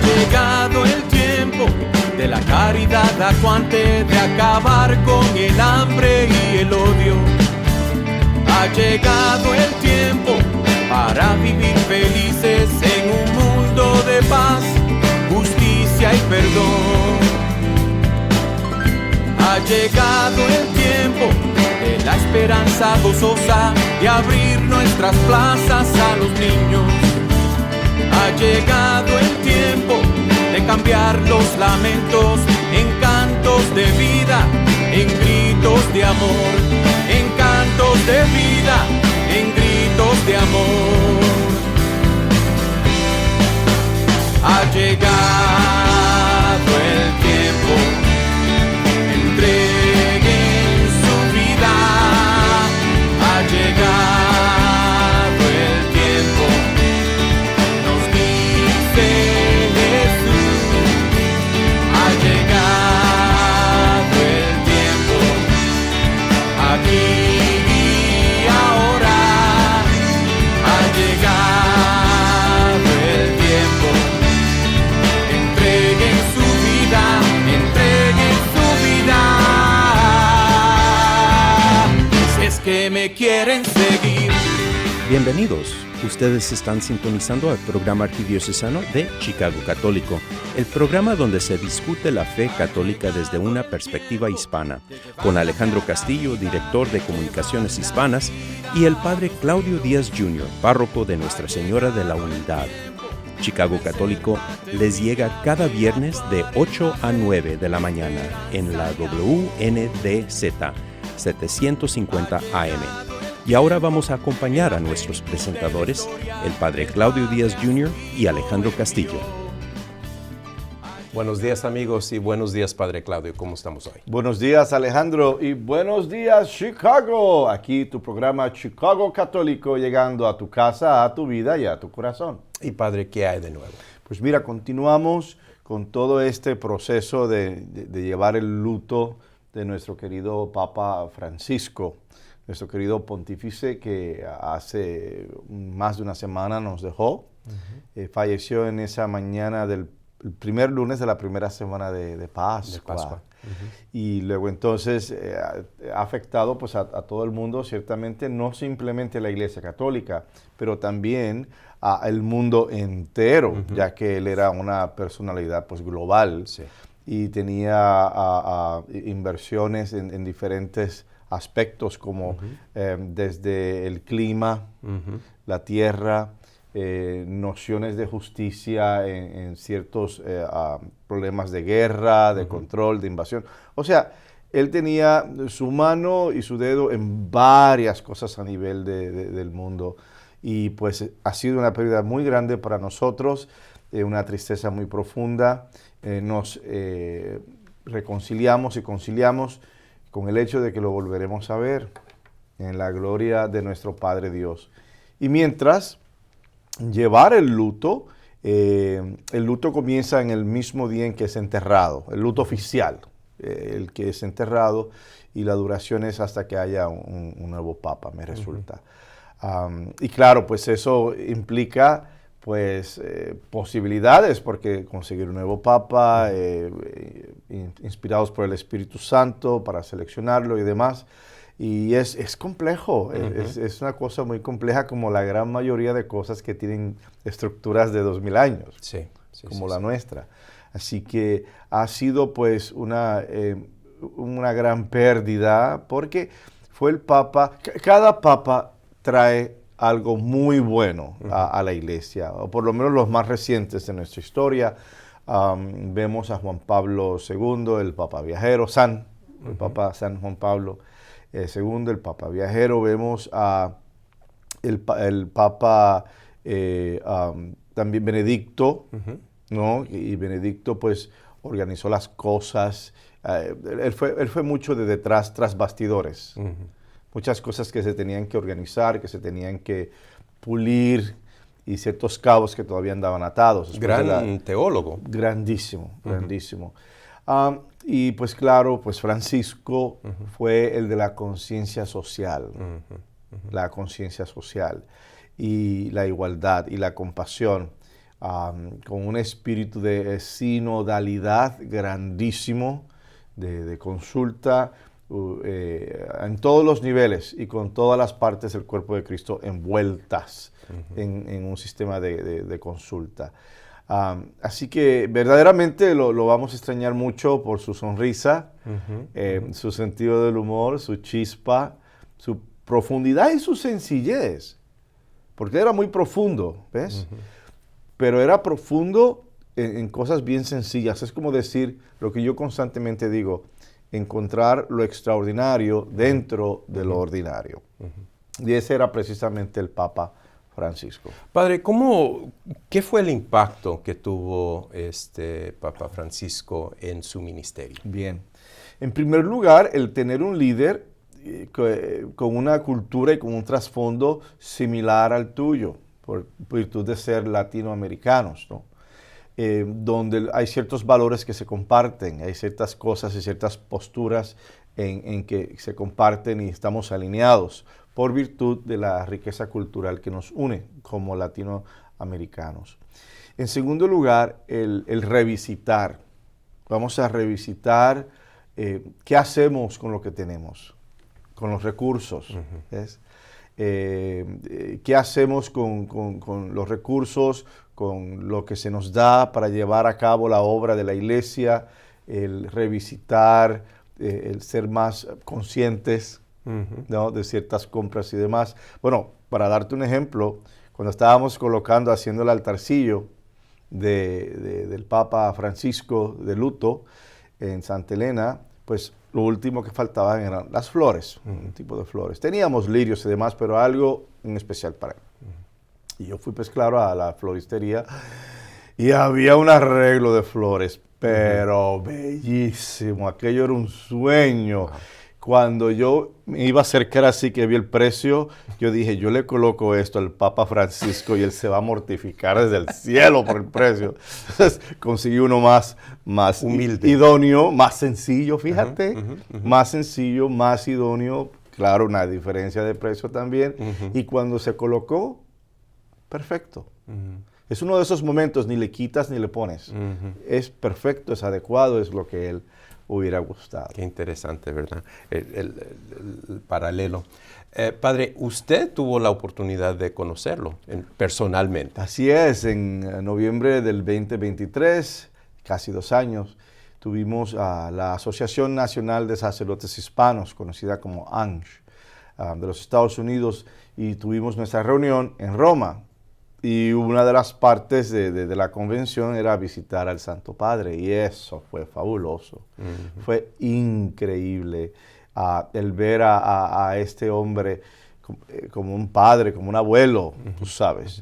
llegado el tiempo de la caridad acuante, de acabar con el hambre y el odio. Ha llegado el tiempo para vivir felices en un mundo de paz, justicia y perdón. Ha llegado el tiempo de la esperanza gozosa, de abrir nuestras plazas a los niños. Ha llegado el tiempo de cambiar los lamentos en cantos de vida, en gritos de amor, en cantos de vida, en gritos de amor. Ha llegado el tiempo, entreguen su vida. Ha llegado el tiempo, nos dice Jesús. Ha llegado el tiempo, aquí y ahora. Ha llegado el tiempo, entreguen su vida, entreguen su vida. Si es que me quieren seguir. Bienvenidos. Ustedes están sintonizando al programa arquidiocesano de Chicago Católico, el programa donde se discute la fe católica desde una perspectiva hispana, con Alejandro Castillo, director de Comunicaciones Hispanas, y el padre Claudio Díaz Jr., párroco de Nuestra Señora de la Unidad. Chicago Católico les llega cada viernes de 8 a 9 de la mañana en la WNDZ 750 AM. Y ahora vamos a acompañar a nuestros presentadores, el padre Claudio Díaz Jr. y Alejandro Castillo. Buenos días, amigos, y buenos días, padre Claudio. ¿Cómo estamos hoy? Buenos días, Alejandro, y buenos días, Chicago. Aquí tu programa Chicago Católico, llegando a tu casa, a tu vida y a tu corazón. Y padre, ¿qué hay de nuevo? Pues mira, continuamos con todo este proceso de llevar el luto de nuestro querido Papa Francisco, nuestro querido pontífice que hace más de una semana nos dejó. Falleció en esa mañana del primer lunes de la primera semana de Pascua. Y luego entonces ha afectado pues, a todo el mundo, ciertamente, no simplemente a la Iglesia Católica, pero también al mundo entero, ya que él era una personalidad pues, global. Sí. Y tenía inversiones en diferentes aspectos como desde el clima, la tierra, nociones de justicia en ciertos problemas de guerra, de control, de invasión. O sea, él tenía su mano y su dedo en varias cosas a nivel del mundo. Y pues ha sido una pérdida muy grande para nosotros, una tristeza muy profunda. Nos reconciliamos y conciliamos con el hecho de que lo volveremos a ver en la gloria de nuestro Padre Dios. Y mientras, llevar el luto comienza en el mismo día en que es enterrado, el luto oficial, el que es enterrado, y la duración es hasta que haya un nuevo Papa, me resulta. Y claro, pues eso implica pues posibilidades, porque conseguir un nuevo Papa, inspirados por el Espíritu Santo para seleccionarlo y demás, y es complejo, es una cosa muy compleja, como la gran mayoría de cosas que tienen estructuras de 2000 años, como la nuestra. Así que ha sido pues una gran pérdida, porque fue el Papa, cada Papa trae algo muy bueno a la Iglesia, o por lo menos los más recientes de nuestra historia. Vemos a Juan Pablo II, el Papa Viajero, el Papa San Juan Pablo II, el Papa Viajero. Vemos a el Papa también Benedicto, ¿no? Y Benedicto pues organizó las cosas. Él fue mucho de detrás, tras bastidores. Muchas cosas que se tenían que organizar, que se tenían que pulir, y ciertos cabos que todavía andaban atados. Gran teólogo. Grandísimo, grandísimo. Y pues claro, pues Francisco fue el de la conciencia social, la conciencia social y la igualdad y la compasión. con un espíritu de sinodalidad grandísimo, de consulta en todos los niveles y con todas las partes del cuerpo de Cristo envueltas en un sistema de consulta. Así que verdaderamente lo vamos a extrañar mucho por su sonrisa, su sentido del humor, su chispa, su profundidad y su sencillez. Porque era muy profundo, ¿ves? Pero era profundo en cosas bien sencillas. Es como decir lo que yo constantemente digo, encontrar lo extraordinario dentro de lo ordinario. Y ese era precisamente el Papa Francisco. Padre, ¿qué fue el impacto que tuvo este Papa Francisco en su ministerio? Bien. En primer lugar, el tener un líder con una cultura y con un trasfondo similar al tuyo, por virtud de ser latinoamericanos, ¿no? Donde hay ciertos valores que se comparten, hay ciertas cosas y ciertas posturas en que se comparten y estamos alineados por virtud de la riqueza cultural que nos une como latinoamericanos. En segundo lugar, el revisitar. Vamos a revisitar qué hacemos con lo que tenemos, con los recursos. ¿Ves? ¿Qué hacemos con los recursos, con lo que se nos da para llevar a cabo la obra de la iglesia, el revisitar, el ser más conscientes, ¿no?, de ciertas compras y demás? Bueno, para darte un ejemplo, cuando estábamos haciendo el altarcillo del Papa Francisco de luto en Santa Elena, pues lo último que faltaban eran las flores, un tipo de flores. Teníamos lirios y demás, pero algo en especial para él. Y yo fui, pues claro, a la floristería y había un arreglo de flores, pero bellísimo. Aquello era un sueño. Cuando yo me iba a acercar así que vi el precio, yo dije, yo le coloco esto al Papa Francisco y él se va a mortificar desde el cielo por el precio. Entonces conseguí uno más humilde, idóneo, más sencillo, fíjate, más sencillo, más idóneo, claro, una diferencia de precio también. Y cuando se colocó, perfecto. Es uno de esos momentos, ni le quitas ni le pones. Es perfecto, es adecuado, es lo que él hubiera gustado. Qué interesante, ¿verdad? El paralelo. Padre, usted tuvo la oportunidad de conocerlo personalmente. Así es, en noviembre del 2023, casi 2 años, tuvimos a la Asociación Nacional de Sacerdotes Hispanos, conocida como ANSH, de los Estados Unidos, y tuvimos nuestra reunión en Roma. Y una de las partes de la convención era visitar al Santo Padre, y eso fue fabuloso. Fue increíble el ver a este hombre como un padre, como un abuelo, tú sabes.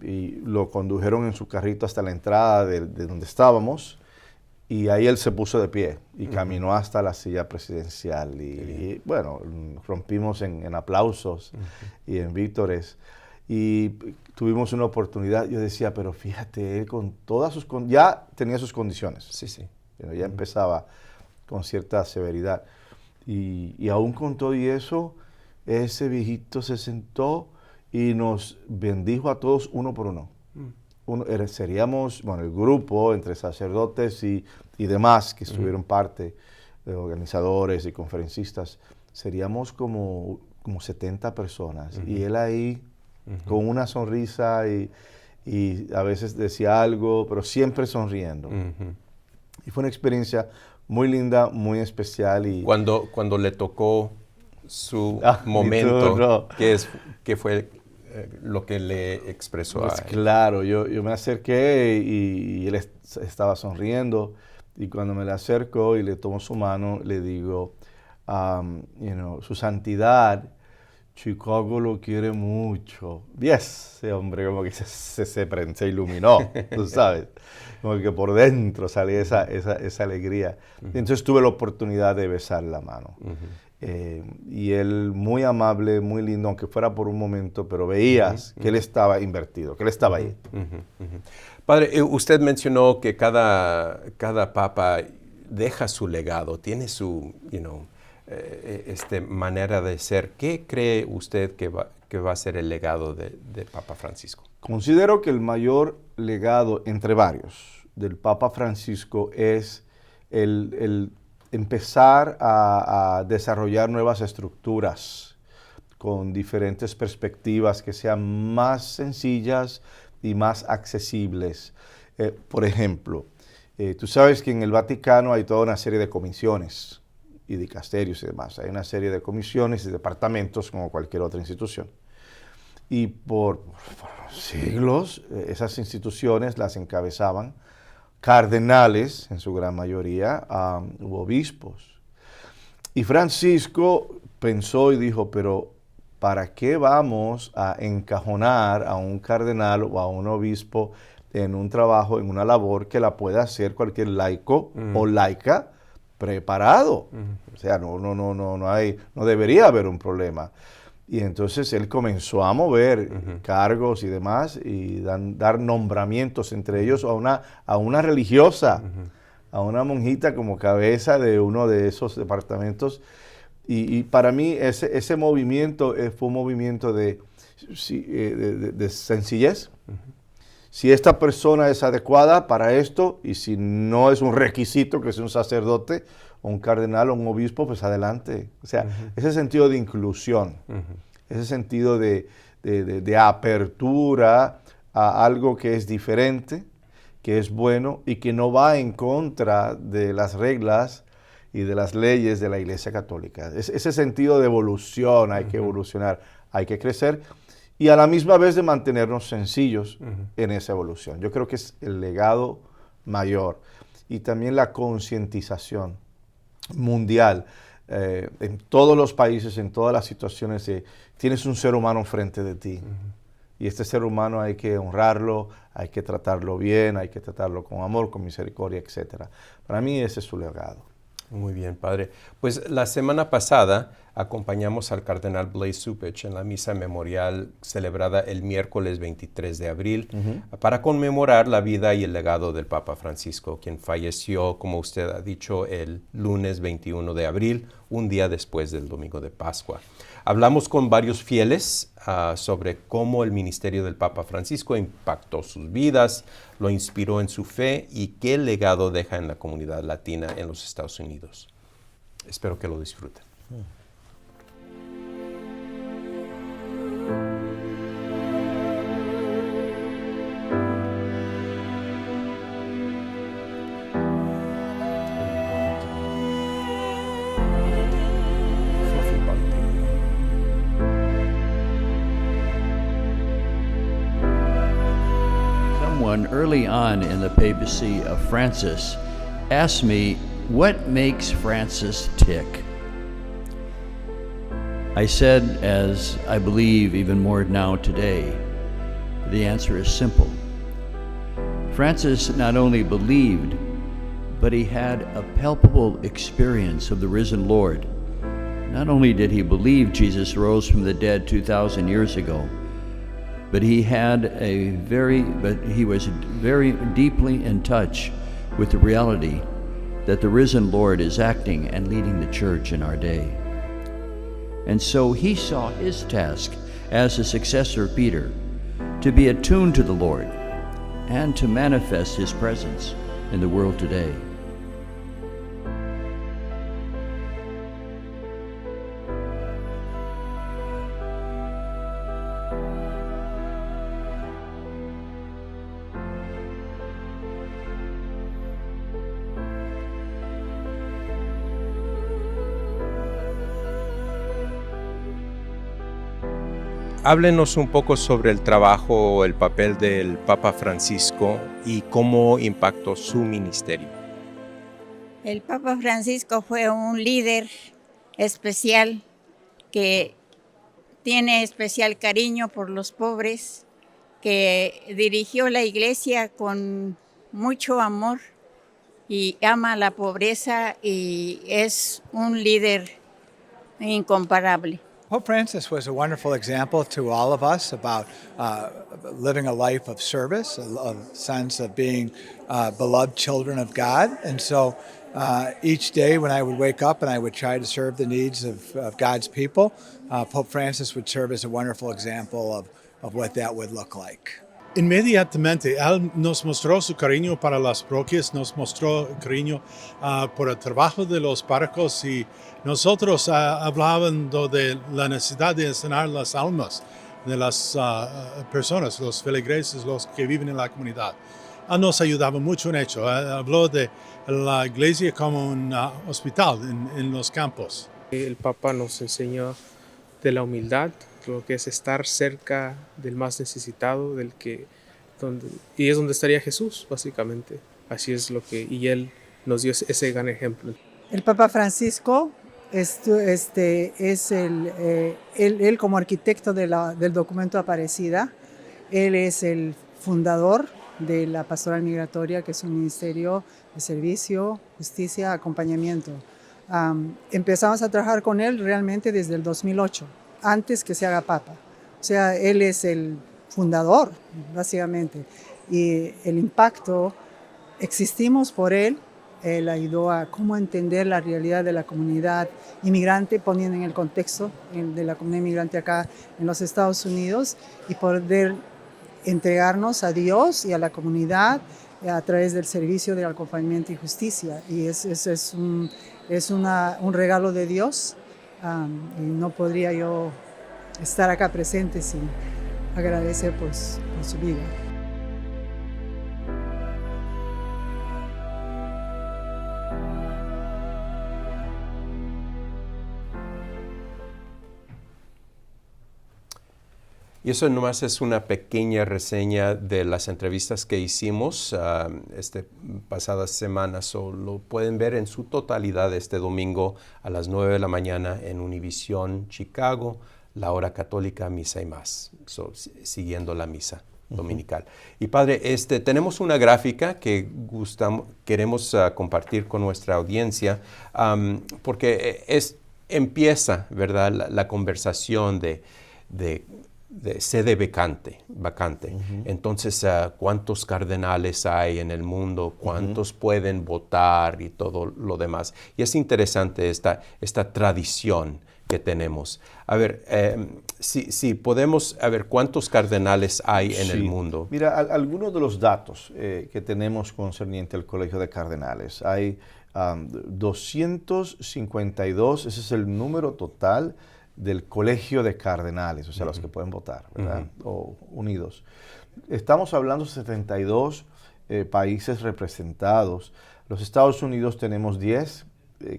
Y lo condujeron en su carrito hasta la entrada de donde estábamos, y ahí él se puso de pie y caminó hasta la silla presidencial. Y bueno, rompimos en aplausos y en vítores. Y tuvimos una oportunidad. Yo decía, pero fíjate, él con todas sus ya tenía sus condiciones. Sí. Pero ya empezaba con cierta severidad. Y aún con todo y eso, ese viejito se sentó y nos bendijo a todos uno por uno. Seríamos, bueno, el grupo entre sacerdotes y demás que estuvieron parte, de organizadores y conferencistas, seríamos como 70 personas. Y él ahí, con una sonrisa y a veces decía algo, pero siempre sonriendo. Y fue una experiencia muy linda, muy especial. Y cuando le tocó su momento, ¿qué fue lo que le expresó pues a él? Claro, yo me acerqué y él estaba sonriendo, y cuando me le acerco y le tomo su mano, le digo, su santidad, Chicago lo quiere mucho. Y ese hombre como que se iluminó, tú sabes, como que por dentro salía esa alegría. Entonces tuve la oportunidad de besar la mano. Y él muy amable, muy lindo, aunque fuera por un momento, pero veías que él estaba invertido, que él estaba ahí. Padre, usted mencionó que cada papa deja su legado, tiene su, manera de ser. ¿Qué cree usted que va a ser el legado de Papa Francisco? Considero que el mayor legado, entre varios, del Papa Francisco es el empezar a desarrollar nuevas estructuras con diferentes perspectivas que sean más sencillas y más accesibles. Por ejemplo, tú sabes que en el Vaticano hay toda una serie de comisiones y dicasterios y demás. Hay una serie de comisiones y departamentos como cualquier otra institución. Y por siglos esas instituciones las encabezaban cardenales, en su gran mayoría, u obispos. Y Francisco pensó y dijo, pero ¿para qué vamos a encajonar a un cardenal o a un obispo en un trabajo, en una labor que la pueda hacer cualquier laico o laica preparado? O sea, no debería haber un problema. Y entonces él comenzó a mover cargos y demás y dar nombramientos, entre ellos a una religiosa, a una monjita como cabeza de uno de esos departamentos. Y para mí ese movimiento fue un movimiento de sencillez. Si esta persona es adecuada para esto y si no es un requisito que sea un sacerdote o un cardenal o un obispo, pues adelante. O sea, ese sentido de inclusión, ese sentido de apertura a algo que es diferente, que es bueno y que no va en contra de las reglas y de las leyes de la Iglesia Católica. Ese sentido de evolución, hay que evolucionar, hay que crecer y a la misma vez de mantenernos sencillos en esa evolución. Yo creo que es el legado mayor y también la concientización mundial en todos los países, en todas las situaciones. Tienes un ser humano frente de ti y este ser humano hay que honrarlo, hay que tratarlo bien, hay que tratarlo con amor, con misericordia, etc. Para mí ese es su legado. Muy bien, padre. Pues la semana pasada acompañamos al cardenal Blaise Cupich en la misa memorial celebrada el miércoles 23 de abril para conmemorar la vida y el legado del Papa Francisco, quien falleció, como usted ha dicho, el lunes 21 de abril, un día después del domingo de Pascua. Hablamos con varios fieles sobre cómo el ministerio del Papa Francisco impactó sus vidas, lo inspiró en su fe y qué legado deja en la comunidad latina en los Estados Unidos. Espero que lo disfruten. Early on in the papacy of Francis asked me, what makes Francis tick? I said, as I believe even more now today, the answer is simple. Francis not only believed, but he had a palpable experience of the risen Lord. Not only did he believe Jesus rose from the dead 2,000 years ago, but he was very deeply in touch with the reality that the risen Lord is acting and leading the church in our day. And so he saw his task as a successor of Peter to be attuned to the Lord and to manifest his presence in the world today. Háblenos un poco sobre el trabajo o el papel del Papa Francisco y cómo impactó su ministerio. El Papa Francisco fue un líder especial que tiene especial cariño por los pobres, que dirigió la iglesia con mucho amor y ama la pobreza y es un líder incomparable. Pope Francis was a wonderful example to all of us about living a life of service, a sense of being beloved children of God. And so each day when I would wake up and I would try to serve the needs of God's people, Pope Francis would serve as a wonderful example of what that would look like. Inmediatamente, Él nos mostró su cariño para las parroquias, nos mostró cariño por el trabajo de los párrocos y nosotros hablando de la necesidad de sanar las almas de las personas, los feligreses, los que viven en la comunidad. Él nos ayudaba mucho en eso. Habló de la iglesia como un hospital en los campos. El Papa nos enseñó de la humildad, lo que es estar cerca del más necesitado, y es donde estaría Jesús, básicamente. Así es y Él nos dio ese gran ejemplo. El Papa Francisco es él como arquitecto del documento Aparecida. Él es el fundador de la Pastoral Migratoria, que es un ministerio de servicio, justicia, acompañamiento. Empezamos a trabajar con él realmente desde el 2008. Antes que se haga papa. O sea, él es el fundador, básicamente. Y el impacto, existimos por él. Él ayudó a cómo entender la realidad de la comunidad inmigrante, poniendo en el contexto de la comunidad inmigrante acá en los Estados Unidos y poder entregarnos a Dios y a la comunidad a través del servicio de acompañamiento y justicia. Y es un regalo de Dios. Y no podría yo estar acá presente sin agradecer por su vida. Y eso nomás es una pequeña reseña de las entrevistas que hicimos pasadas semanas. Lo pueden ver en su totalidad este domingo a las 9 de la mañana en Univisión Chicago, la hora católica, misa y más, siguiendo la misa dominical. Y Padre, tenemos una gráfica que queremos compartir con nuestra audiencia, porque empieza, ¿verdad?, la conversación de sede vacante. Entonces, ¿cuántos cardenales hay en el mundo? ¿Cuántos pueden votar? Y todo lo demás. Y es interesante esta tradición que tenemos. A ver, si podemos, ¿cuántos cardenales hay en el mundo? Mira, algunos de los datos que tenemos concerniente al Colegio de Cardenales. Hay 252, ese es el número total del Colegio de Cardenales, o sea, los que pueden votar, ¿verdad? O unidos. Estamos hablando de 72 países representados. Los Estados Unidos tenemos 10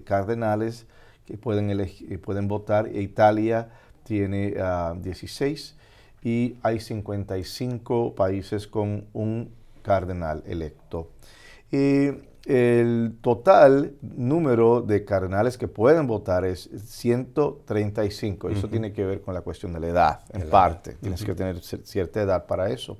cardenales que pueden votar. Italia tiene 16 y hay 55 países con un cardenal electo. El total número de cardenales que pueden votar es 135. Eso tiene que ver con la cuestión de la edad, en parte. Tienes que tener cierta edad para eso.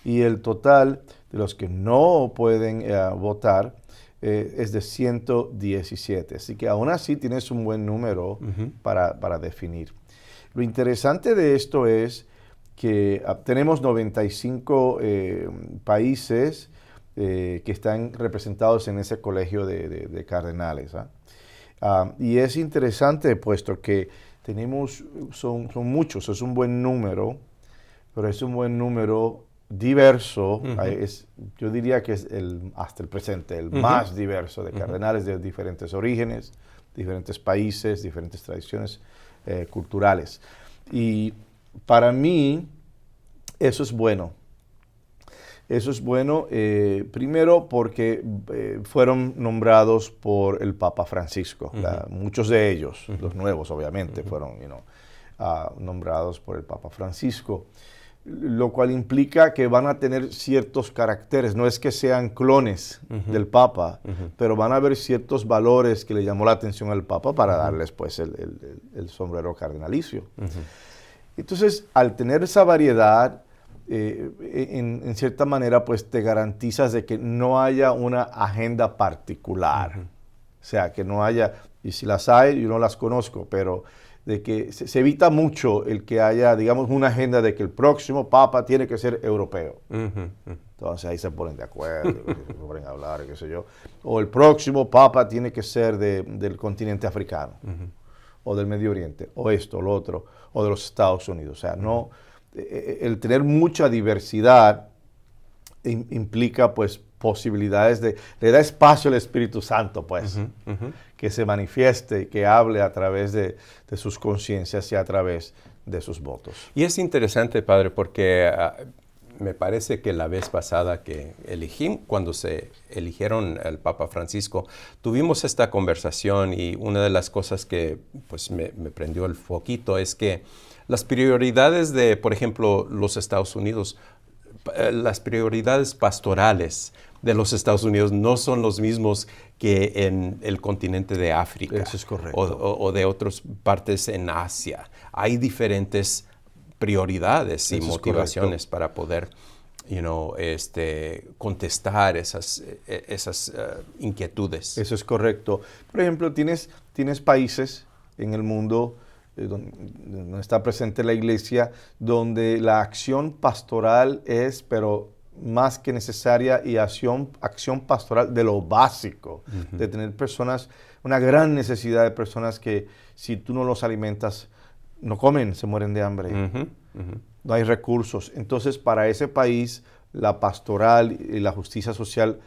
Y el total de los que no pueden votar es de 117. Así que aún así tienes un buen número para definir. Lo interesante de esto es que tenemos 95 países que están representados en ese colegio de cardenales. Y es interesante puesto que son muchos, es un buen número, pero es un buen número diverso. Yo diría que es hasta el presente el más diverso de cardenales de diferentes orígenes, diferentes países, diferentes tradiciones culturales. Y para mí eso es bueno. Eso es bueno, primero porque fueron nombrados por el Papa Francisco. Muchos de ellos, los nuevos obviamente, fueron nombrados por el Papa Francisco, lo cual implica que van a tener ciertos caracteres. No es que sean clones del Papa, pero van a haber ciertos valores que le llamó la atención al Papa para darles pues el sombrero cardenalicio. Entonces, al tener esa variedad, en cierta manera pues te garantizas de que no haya una agenda particular. O sea, que no haya, y si las hay, yo no las conozco, pero de que se evita mucho el que haya, digamos, una agenda de que el próximo papa tiene que ser europeo. Entonces ahí se ponen de acuerdo, se ponen a hablar, qué sé yo. O el próximo papa tiene que ser del continente africano, o del Medio Oriente, o esto, o lo otro, o de los Estados Unidos. O sea, no, el tener mucha diversidad implica, pues, posibilidades le da espacio al Espíritu Santo, pues, que se manifieste, que hable a través de sus conciencias y a través de sus votos. Y es interesante, Padre, porque me parece que la vez pasada que cuando se eligieron al Papa Francisco, tuvimos esta conversación y una de las cosas que pues me prendió el foquito es que las prioridades de, por ejemplo, los Estados Unidos, las prioridades pastorales de los Estados Unidos no son los mismos que en el continente de África. Eso es correcto. O de otras partes en Asia. Hay diferentes prioridades y motivaciones para poder, contestar esas inquietudes. Eso es correcto. Por ejemplo, tienes países en el mundo donde está presente la iglesia, donde la acción pastoral es, pero más que necesaria, y acción pastoral de lo básico, de tener personas, una gran necesidad de personas que si tú no los alimentas, no comen, se mueren de hambre. No hay recursos. Entonces, para ese país, la pastoral y la justicia social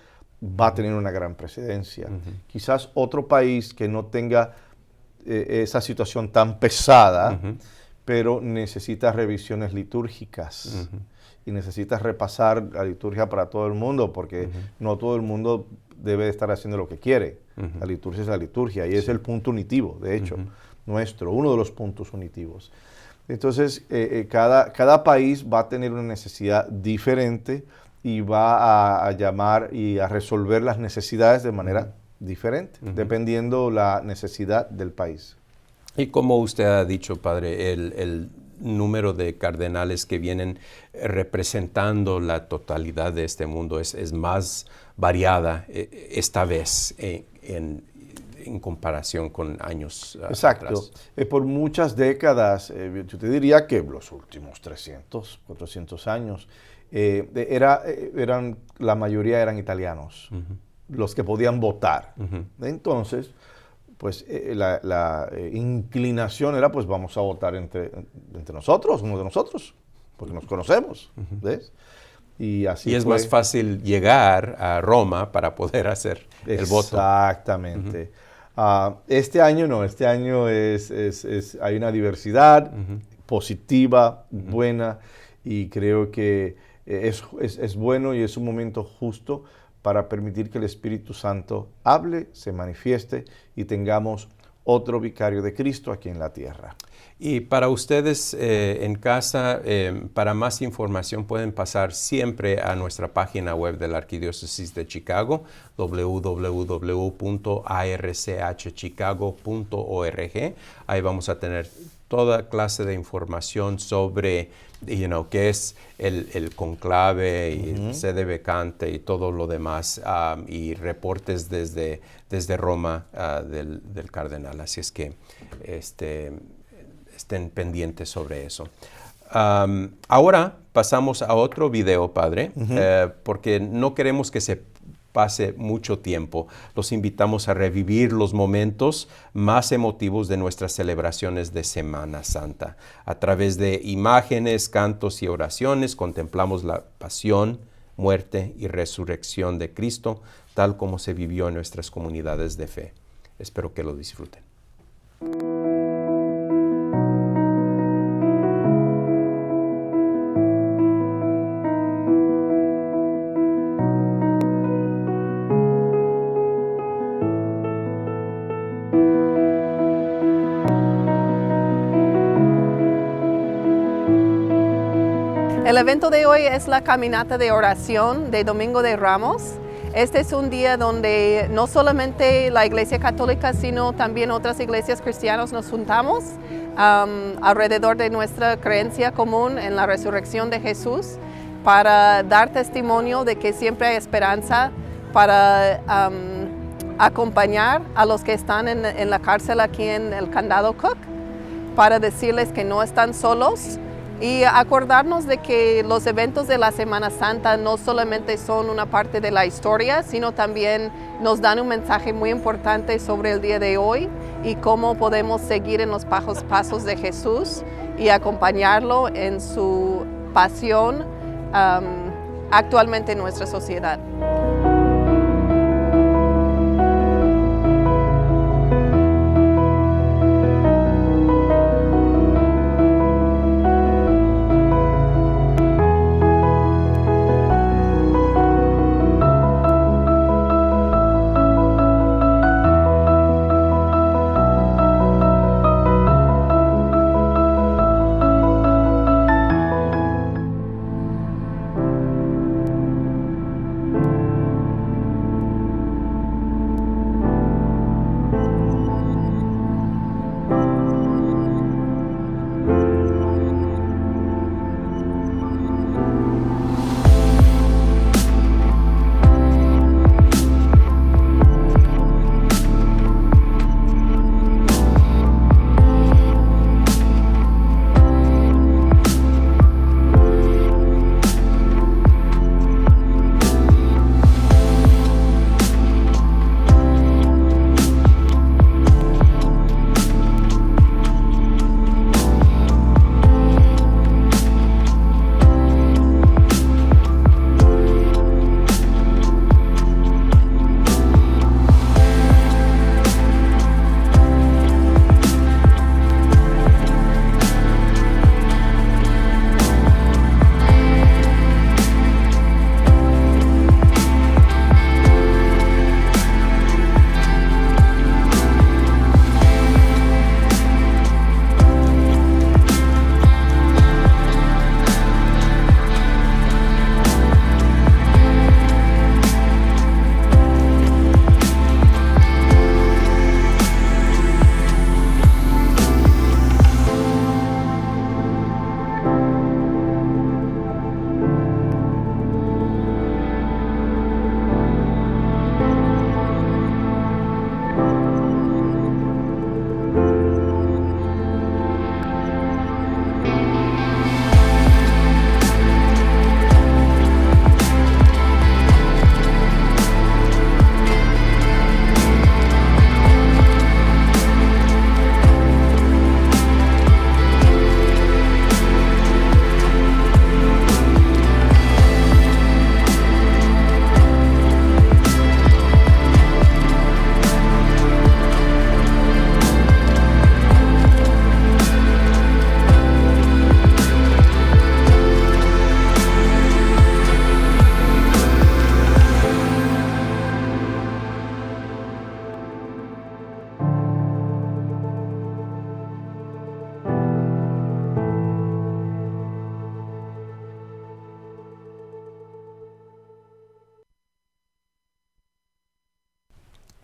va a tener una gran precedencia. Quizás otro país que no tenga esa situación tan pesada, pero necesita revisiones litúrgicas y necesita repasar la liturgia para todo el mundo, porque no todo el mundo debe estar haciendo lo que quiere. La liturgia es la liturgia y es el punto unitivo, de hecho, uno de los puntos unitivos. Entonces, cada país va a tener una necesidad diferente y va a llamar y a resolver las necesidades de manera diferente, dependiendo la necesidad del país. Y como usted ha dicho, Padre, el número de cardenales que vienen representando la totalidad de este mundo es más variada esta vez en comparación con años Exacto. Por muchas décadas, yo te diría que los últimos 300, 400 años, la mayoría eran italianos, los que podían votar. Entonces, pues la inclinación era, pues vamos a votar entre nosotros, uno de nosotros, porque nos conocemos, ¿ves? Y así es más fácil llegar a Roma para poder hacer el voto. Exactamente. Este año no, este año hay una diversidad positiva, buena, y creo que es bueno y es un momento justo para permitir que el Espíritu Santo hable, se manifieste y tengamos otro vicario de Cristo aquí en la tierra. Y para ustedes en casa, para más información pueden pasar siempre a nuestra página web de la Arquidiócesis de Chicago, www.archchicago.org. Ahí vamos a tener toda clase de información sobre qué es el conclave y el sede vacante y todo lo demás, y reportes desde Roma del cardenal. Así es que estén pendientes sobre eso. Ahora pasamos a otro video, Padre, porque no queremos que se pase mucho tiempo. Los invitamos a revivir los momentos más emotivos de nuestras celebraciones de Semana Santa. A través de imágenes, cantos y oraciones contemplamos la pasión, muerte y resurrección de Cristo, tal como se vivió en nuestras comunidades de fe. Espero que lo disfruten. El evento de hoy es la caminata de oración de Domingo de Ramos. Este es un día donde no solamente la Iglesia Católica, sino también otras iglesias cristianas nos juntamos alrededor de nuestra creencia común en la resurrección de Jesús, para dar testimonio de que siempre hay esperanza, para acompañar a los que están en la cárcel aquí en el Condado Cook. para decirles que no están solos y acordarnos de que los eventos de la Semana Santa no solamente son una parte de la historia, sino también nos dan un mensaje muy importante sobre el día de hoy y cómo podemos seguir en los pasos de Jesús y acompañarlo en su pasión actualmente en nuestra sociedad.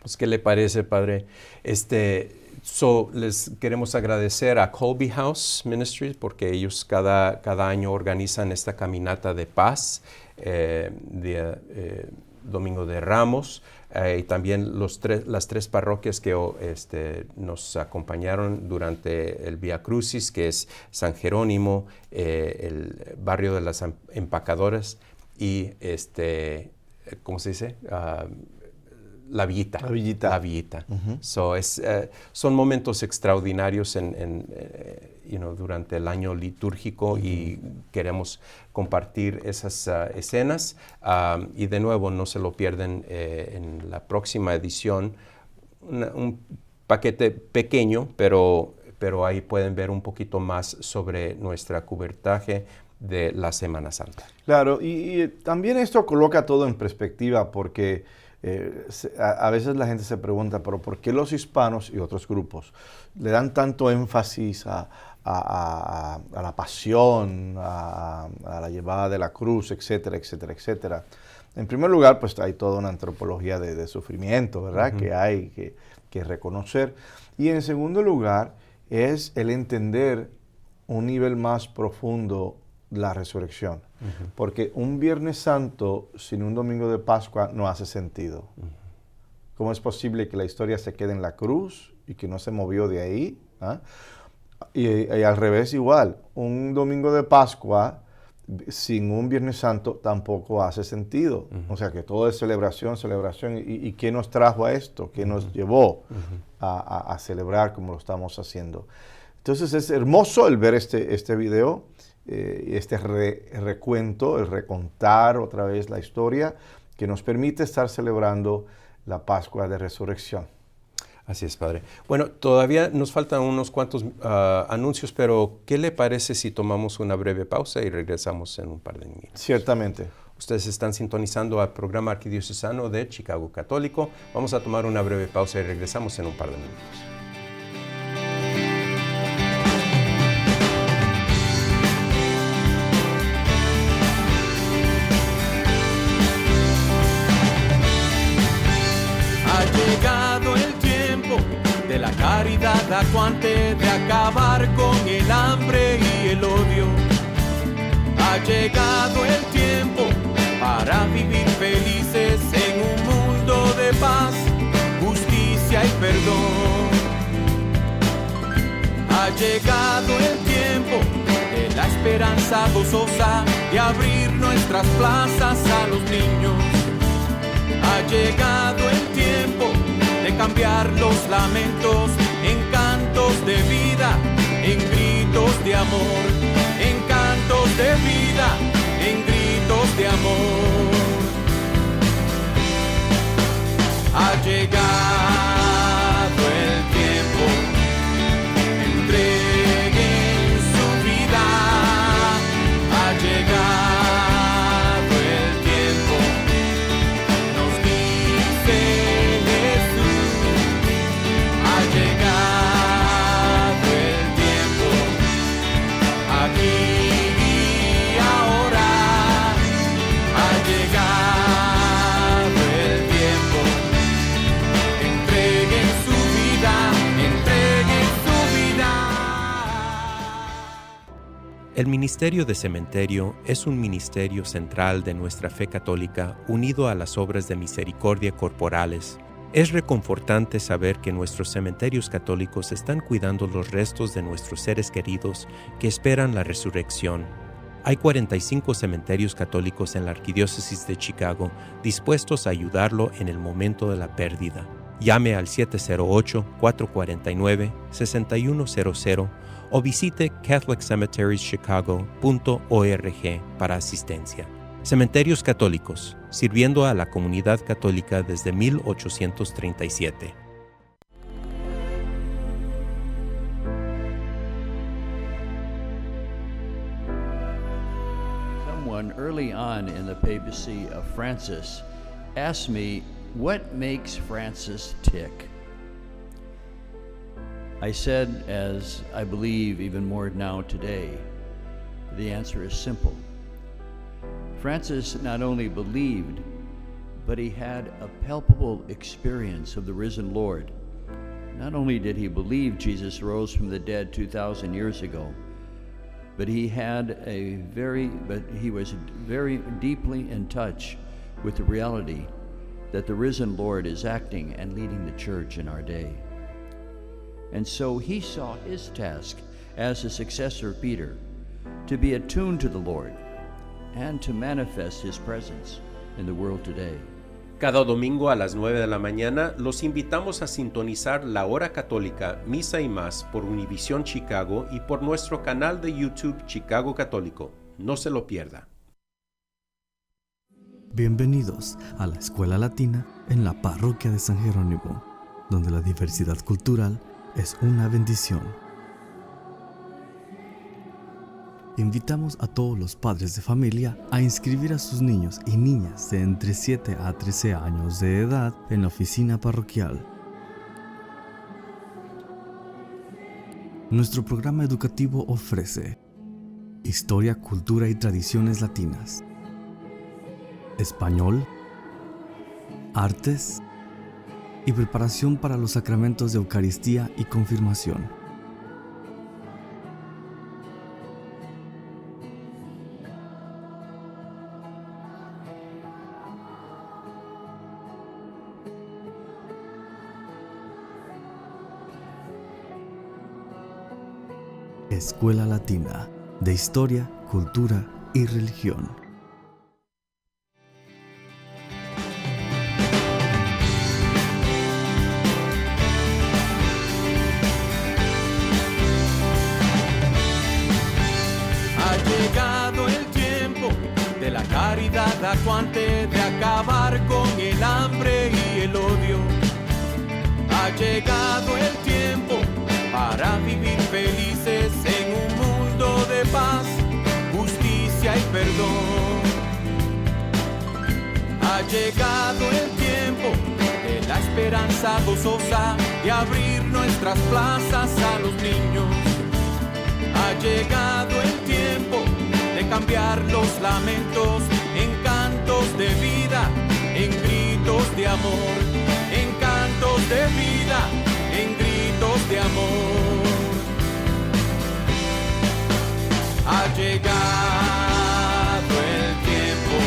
Pues, ¿qué le parece, Padre? Les queremos agradecer a Colby House Ministries porque ellos cada año organizan esta caminata de paz, Domingo de Ramos, y también las tres parroquias que nos acompañaron durante el Vía Crucis, que es San Jerónimo, el barrio de las Empacadoras y, ¿cómo se dice? La Villita. La Villita. Uh-huh. Son momentos extraordinarios durante el año litúrgico, uh-huh, y queremos compartir esas escenas. Y de nuevo, no se lo pierden en la próxima edición. Un paquete pequeño, pero ahí pueden ver un poquito más sobre nuestra cubertaje de la Semana Santa. Claro, y también esto coloca todo en perspectiva porque a veces la gente se pregunta, pero ¿por qué los hispanos y otros grupos le dan tanto énfasis a la pasión, a la llevada de la cruz, etcétera, etcétera, etcétera? En primer lugar, pues hay toda una antropología de sufrimiento, ¿verdad? Uh-huh. Que hay que reconocer. Y en segundo lugar, es el entender un nivel más profundo la resurrección. Uh-huh. Porque un Viernes Santo sin un Domingo de Pascua no hace sentido. Uh-huh. ¿Cómo es posible que la historia se quede en la cruz y que no se movió de ahí? Y al revés igual, un domingo de Pascua sin un Viernes Santo tampoco hace sentido. O sea que todo es celebración, celebración. ¿Y qué nos trajo a esto? ¿Qué nos llevó a celebrar como lo estamos haciendo? Entonces es hermoso el ver este video, este recuento, el recontar otra vez la historia que nos permite estar celebrando la Pascua de Resurrección. Así es, Padre. Bueno, todavía nos faltan unos cuantos anuncios, pero ¿qué le parece si tomamos una breve pausa y regresamos en un par de minutos? Ciertamente. Ustedes están sintonizando al programa arquidiocesano de Chicago Católico. Vamos a tomar una breve pausa y regresamos en un par de minutos. La caridad acuante de acabar con el hambre y el odio. Ha llegado el tiempo para vivir felices en un mundo de paz, justicia y perdón. Ha llegado el tiempo de la esperanza gozosa de abrir nuestras plazas a los niños. Ha llegado el tiempo de cambiar los lamentos en cantos de vida, en gritos de amor, en cantos de vida, en gritos de amor. Ha llegado el tiempo, entreguen su vida. Ha llegado el tiempo, nos dice ha llegado el tiempo, aquí y ahora. Ha llegado el tiempo, entreguen su vida, entreguen su vida. El Ministerio de Cementerio es un ministerio central de nuestra fe católica unido a las obras de misericordia corporales. Es reconfortante saber que nuestros cementerios católicos están cuidando los restos de nuestros seres queridos que esperan la resurrección. Hay 45 cementerios católicos en la Arquidiócesis de Chicago dispuestos a ayudarlo en el momento de la pérdida. Llame al 708-449-6100 o visite catholiccemeterieschicago.org para asistencia. Cementerios Católicos, sirviendo a la comunidad católica desde 1837. Someone early on in the papacy of Francis asked me, what makes Francis tick? I said, as I believe even more now today, the answer is simple. Francis not only believed, but he had a palpable experience of the risen Lord. Not only did he believe Jesus rose from the dead 2,000 years ago, but he was very deeply in touch with the reality that the risen Lord is acting and leading the church in our day. And so he saw his task as a successor of Peter to be attuned to the Lord and to manifest his presence in the world today. Cada domingo a las 9 de la mañana los invitamos a sintonizar la Hora Católica, Misa y Más por Univisión Chicago y por nuestro canal de YouTube Chicago Católico. No se lo pierda. Bienvenidos a la Escuela Latina en la Parroquia de San Jerónimo, donde la diversidad cultural es una bendición. Invitamos a todos los padres de familia a inscribir a sus niños y niñas de entre 7 a 13 años de edad en la oficina parroquial. Nuestro programa educativo ofrece historia, cultura y tradiciones latinas, español, artes y preparación para los sacramentos de Eucaristía y confirmación. Escuela Latina, de Historia, Cultura y Religión. Ha llegado el tiempo de la caridad acuante, de acabar con el hambre y el odio. Ha llegado el tiempo para vivir felices en un mundo de paz, justicia y perdón. Ha llegado el tiempo de la esperanza gozosa, de abrir nuestras plazas a los niños. Ha llegado el tiempo de cambiar los lamentos en cantos de vida, en gritos de amor, en cantos de vida, en gritos de amor. Ha llegado el tiempo,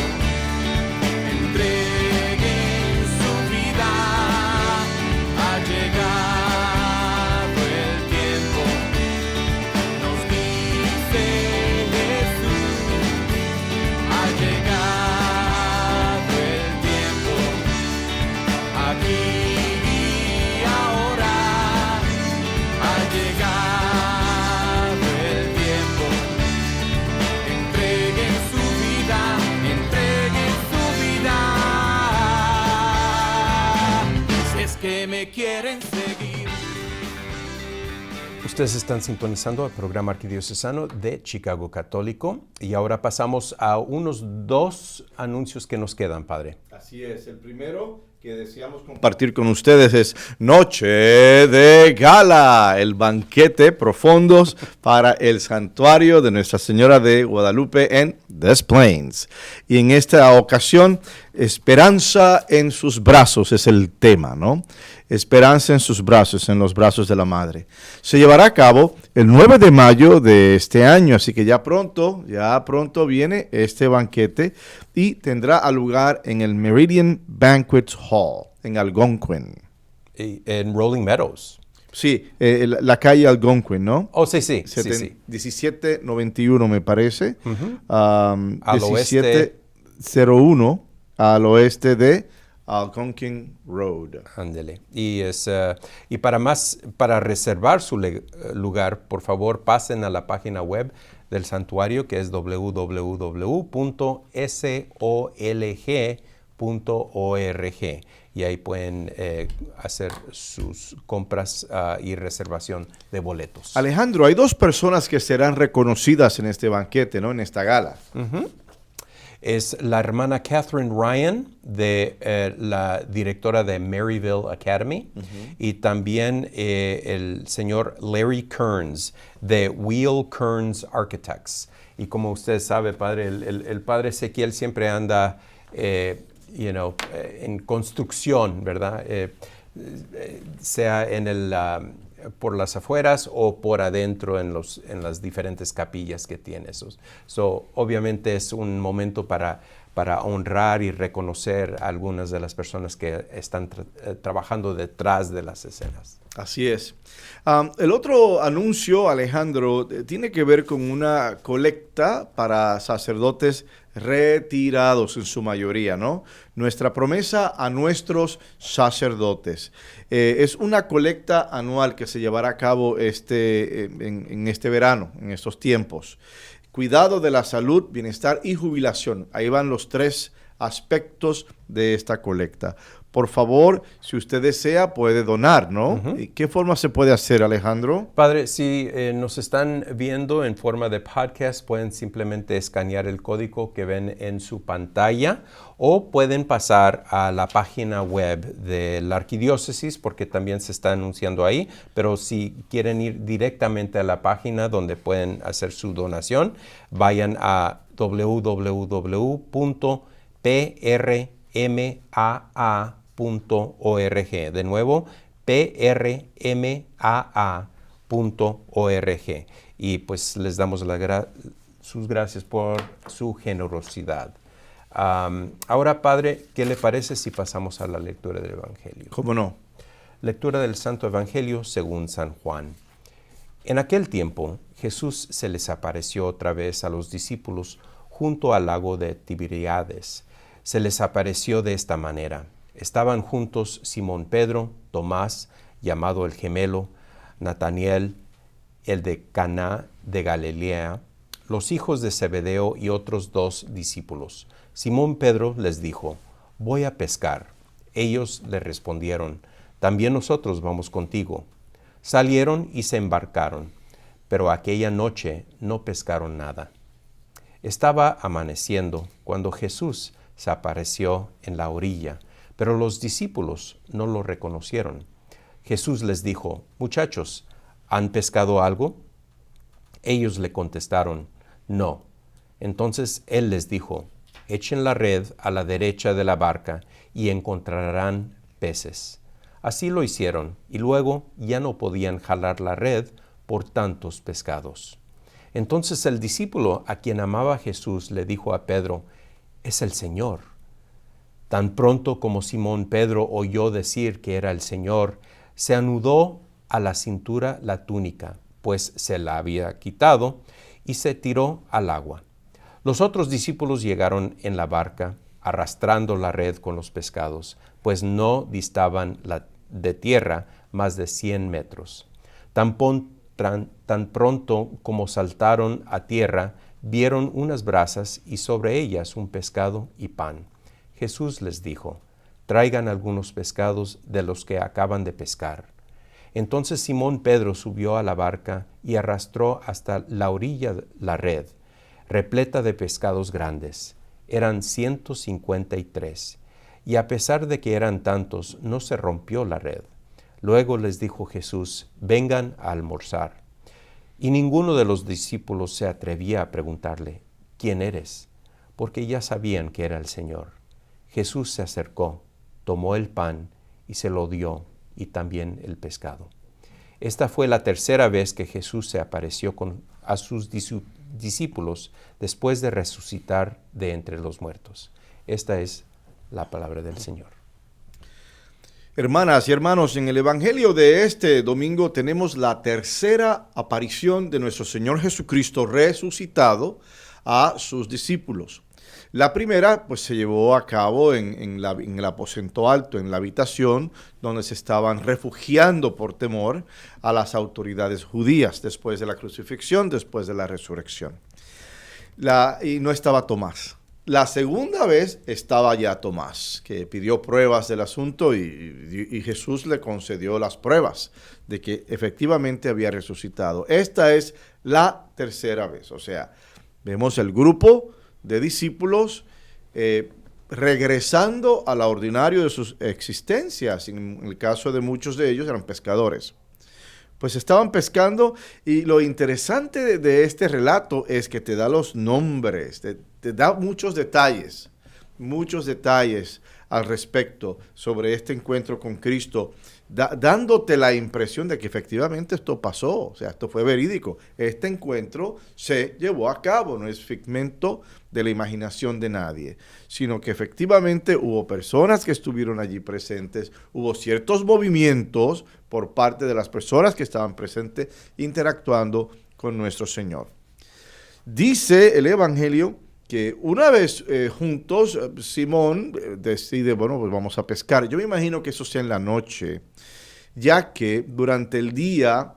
entreguen su vida. Ha llegado el tiempo, nos dice Jesús. Ha llegado el tiempo, aquí y ahora. Ha llegado el tiempo, entreguen su vida, entreguen su vida. Si es que me quieren seguir. Ustedes están sintonizando el programa arquidiocesano de Chicago Católico y ahora pasamos a unos 2 anuncios que nos quedan, Padre. Así es, el primero que deseamos compartir con ustedes es Noche de Gala, el banquete profundos para el santuario de Nuestra Señora de Guadalupe en Des Plaines. Y en esta ocasión, Esperanza en sus brazos es el tema, ¿no? Esperanza en sus brazos, en los brazos de la Madre. Se llevará a cabo el 9 de mayo de este año, así que ya pronto viene este banquete y tendrá lugar en el Meridian Banquet Hall, en Algonquin. En Rolling Meadows. Sí, la calle Algonquin, ¿no? Oh, sí. 1791 me parece. Al 1701 al oeste de Algonquin Road. Ándele. Y para reservar su lugar, por favor, pasen a la página web del santuario, que es www.solg.org, y ahí pueden hacer sus compras y reservación de boletos. Alejandro, hay 2 personas que serán reconocidas en este banquete, ¿no? En esta gala. Es la hermana Catherine Ryan, la directora de Maryville Academy, y también el señor Larry Kearns, de Wheel Kearns Architects. Y como usted sabe, padre, el padre Ezequiel siempre anda en construcción, ¿verdad? Sea por las afueras o por adentro en las diferentes capillas que tiene. Obviamente es un momento para honrar y reconocer a algunas de las personas que están trabajando detrás de las escenas. Así es. El otro anuncio, Alejandro, tiene que ver con una colecta para sacerdotes retirados en su mayoría, ¿no? Nuestra promesa a nuestros sacerdotes. Es una colecta anual que se llevará a cabo en este verano, en estos tiempos. Cuidado de la salud, bienestar y jubilación. Ahí van los 3 aspectos de esta colecta. Por favor, si usted desea, puede donar, ¿no? ¿Y qué forma se puede hacer, Alejandro? Padre, si nos están viendo en forma de podcast, pueden simplemente escanear el código que ven en su pantalla o pueden pasar a la página web de la arquidiócesis, porque también se está anunciando ahí, pero si quieren ir directamente a la página donde pueden hacer su donación, vayan a www.prmaa.org. De nuevo, prmaa.org. Y pues les damos sus gracias por su generosidad. Ahora, Padre, ¿qué le parece si pasamos a la lectura del Evangelio? ¿Cómo no? Lectura del Santo Evangelio según San Juan. En aquel tiempo, Jesús se les apareció otra vez a los discípulos junto al lago de Tiberíades. Se les apareció de esta manera. Estaban juntos Simón Pedro, Tomás, llamado el gemelo, Nataniel, el de Caná de Galilea, los hijos de Zebedeo y otros 2 discípulos. Simón Pedro les dijo: voy a pescar. Ellos le respondieron: también nosotros vamos contigo. Salieron y se embarcaron, pero aquella noche no pescaron nada. Estaba amaneciendo cuando Jesús se apareció en la orilla, pero los discípulos no lo reconocieron. Jesús les dijo: muchachos, ¿han pescado algo? Ellos le contestaron: no. Entonces él les dijo: echen la red a la derecha de la barca y encontrarán peces. Así lo hicieron, y luego ya no podían jalar la red por tantos pescados. Entonces el discípulo a quien amaba Jesús le dijo a Pedro: es el Señor. Tan pronto como Simón Pedro oyó decir que era el Señor, se anudó a la cintura la túnica, pues se la había quitado, y se tiró al agua. Los otros discípulos llegaron en la barca, arrastrando la red con los pescados, pues no distaban de tierra más de 100 metros. Tan pronto como saltaron a tierra, vieron unas brasas y sobre ellas un pescado y pan. Jesús les dijo: traigan algunos pescados de los que acaban de pescar. Entonces Simón Pedro subió a la barca y arrastró hasta la orilla la red, repleta de pescados grandes. Eran 153, y a pesar de que eran tantos, no se rompió la red. Luego les dijo Jesús: vengan a almorzar. Y ninguno de los discípulos se atrevía a preguntarle: ¿quién eres? Porque ya sabían que era el Señor. Jesús se acercó, tomó el pan y se lo dio, y también el pescado. Esta fue la tercera vez que Jesús se apareció a sus discípulos después de resucitar de entre los muertos. Esta es la palabra del Señor. Hermanas y hermanos, en el Evangelio de este domingo tenemos la tercera aparición de nuestro Señor Jesucristo resucitado a sus discípulos. La primera pues se llevó a cabo en el aposento alto, en la habitación donde se estaban refugiando por temor a las autoridades judías después de la crucifixión, después de la resurrección. Y no estaba Tomás. La segunda vez estaba ya Tomás, que pidió pruebas del asunto y Jesús le concedió las pruebas de que efectivamente había resucitado. Esta es la tercera vez, o sea, vemos el grupo de discípulos regresando a lo ordinario de sus existencias. En el caso de muchos de ellos eran pescadores. Pues estaban pescando, y lo interesante de este relato es que te da los nombres, te da muchos detalles al respecto sobre este encuentro con Cristo, dándote la impresión de que efectivamente esto pasó, o sea, esto fue verídico. Este encuentro se llevó a cabo, no es figmento de la imaginación de nadie, sino que efectivamente hubo personas que estuvieron allí presentes, hubo ciertos movimientos por parte de las personas que estaban presentes interactuando con nuestro Señor. Dice el Evangelio que una vez juntos, Simón decide, bueno, pues vamos a pescar. Yo me imagino que eso sea en la noche, ya que durante el día